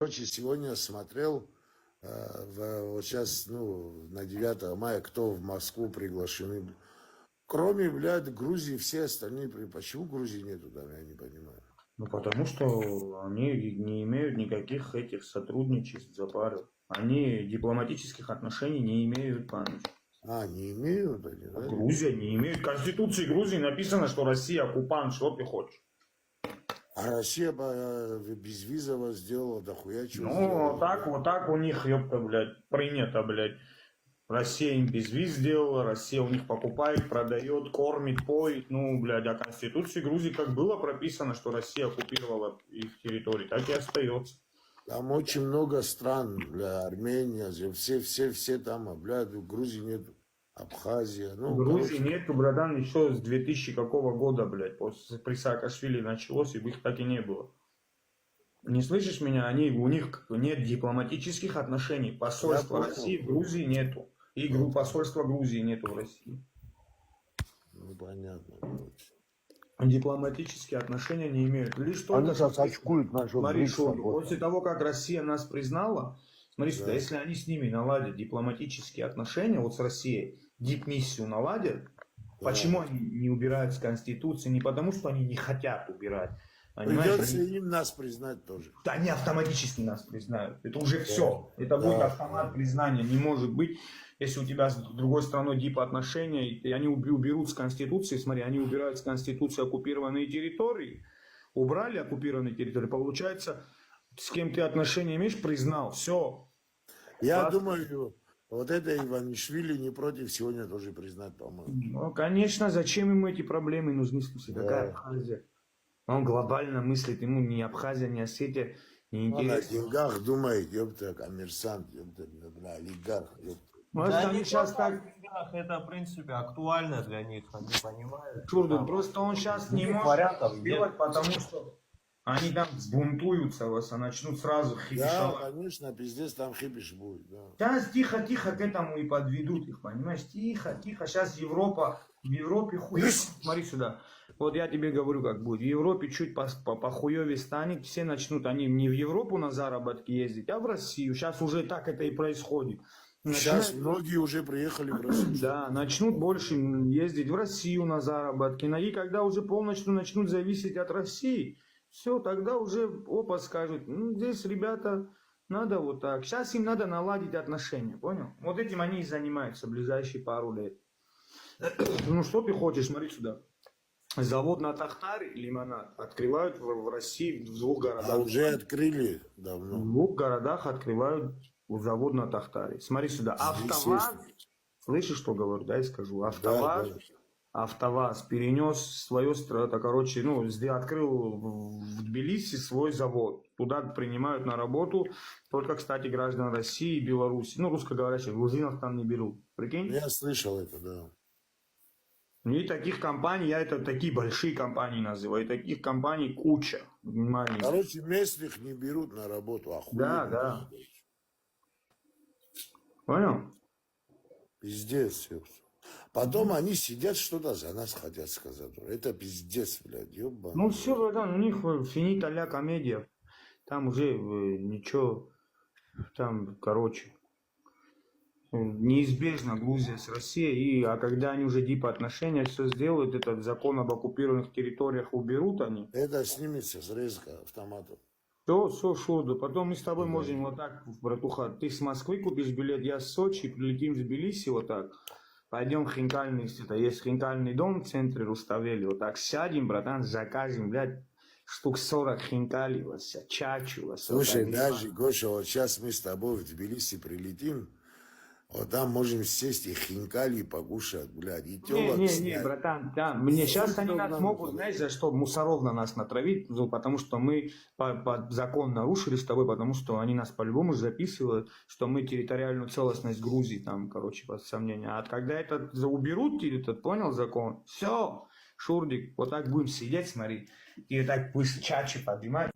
Короче, сегодня смотрел, вот сейчас, на 9 мая, кто в Москву приглашены. Кроме, блядь, Грузии, все остальные. Почему Грузии нету там, я не понимаю. Ну, потому что они не имеют никаких этих сотрудничеств за пару. Они дипломатических отношений не имеют, паныч. Не имеют они, да? Грузия не имеет. В Конституции Грузии написано, что Россия оккупант. Что ты хочешь? А Россия безвизово сделала дохуя чего Ну, сделала. вот так у них, ёпта, блядь, принято, блядь. Россия им безвиз сделала, Россия у них покупает, продает, кормит, поет. Ну, блядь, а в Конституции Грузии как было прописано, что Россия оккупировала их территорию, так и остается. Там очень много стран, бля, Армения, все там, блядь, в Грузии нету. Абхазия, Грузии нету, братан, еще с 2000 какого года, блядь, при Саакашвили началось, и их так и не было. Не слышишь меня? У них нет дипломатических отношений. Посольства России в Грузии нету. И посольства Грузии нету в России. Ну, понятно, короче. Дипломатические отношения не имеют. Лишь только... Они сейчас очкуют насчет Смотри, БРИКСа. после того, как Россия нас признала, смотри сюда, Да. если они с ними наладят дипломатические отношения, вот с Россией, дипмиссию наладят, почему они не убирают с Конституции? Не потому, что они не хотят убирать. Придется им нас признать тоже. Да, они автоматически нас признают. Это уже все. Это будет автомат признания. Не может быть, если у тебя с другой страной дипотношения, и они уберут с Конституции, смотри, они убирают с Конституции оккупированные территории, убрали оккупированные территории, получается, с кем ты отношения имеешь, признал, все. Я думаю, вот это Иванишвили не против сегодня тоже признать, по-моему. Ну, конечно, зачем ему эти проблемы нужны, в смысле, какая Абхазия? Он глобально мыслит, ему ни Абхазия, ни Осетия не интересно. Он о деньгах думает, ёпта, коммерсант, ёпта, бля, олигарх, ёпта. Может, Да, они сейчас так... это, в принципе, актуально для них, они понимают. Шурдун, просто он сейчас не может вариантов сделать, потому что они там взбунтуются вас, а начнут сразу Да, хипишовать. конечно, пиздец, там хипиш будет, да. Сейчас тихо-тихо к этому и подведут их, понимаешь? Тихо-тихо. Сейчас в Европе хуй. Смотри сюда. Вот я тебе говорю, как будет. В Европе чуть похуевее станет, все начнут, они не в Европу на заработки ездить, а в Россию. Сейчас уже так это и происходит. Сейчас многие уже приехали в Россию. Да, начнут больше ездить в Россию на заработки. И когда уже полностью начнут зависеть от России, все, тогда уже опа скажут, здесь, ребята, надо вот так. Сейчас им надо наладить отношения, понял? Вот этим они и занимаются в ближайшие пару лет. Ну что ты хочешь, смотри сюда. Завод на Тахтаре, лимонад, открывают в России в 2 городах. А уже открыли давно. В 2 городах открывают завод на Тахтаре. Смотри сюда. АвтоВАЗ, слышишь, что говорю, дай скажу. АвтоВАЗ перенес свое, открыл в Тбилиси свой завод. Туда принимают на работу только, кстати, граждан России и Беларуси. Русскоговорящих, грузинов там не берут. Прикинь? Я слышал это, да. И таких компаний, я это такие большие компании называю, и таких компаний куча. Маленьких. Короче, местных не берут на работу, охуенно. Да. Понял? Пиздец, ёпта. Потом они сидят, что-то за нас хотят сказать. Это пиздец, блядь, ёбаный. Ну все, братан, у них финита ля комедия. Там уже ничего, там, короче, неизбежно Грузия с Россией. А когда они уже отношения все сделают, этот закон об оккупированных территориях уберут они. Это снимется с резко автоматом. Все, Шурда. Потом мы с тобой можем вот так, братуха, ты с Москвы купишь билет, я с Сочи, прилетим в Тбилиси вот так. Пойдем в хинкальный, есть хинкальный дом в центре Руставели, вот так сядем, братан, закажем, блядь, штук 40 хинкалей, чачу. Слушай, даже, Гоша, вот сейчас мы с тобой в Тбилиси прилетим, вот там можем сесть и хинкали покушать, блядь, и телок Не, братан, да, мне сейчас они нас могут, знаешь, за что, мусоров на нас натравить, потому что мы закон нарушили с тобой, потому что они нас по-любому записывают, что мы территориальную целостность Грузии, там, короче, под сомнение. А когда это уберут, понял, закон, все, Шурдик, вот так будем сидеть, смотри, и так пусть чачи поднимать.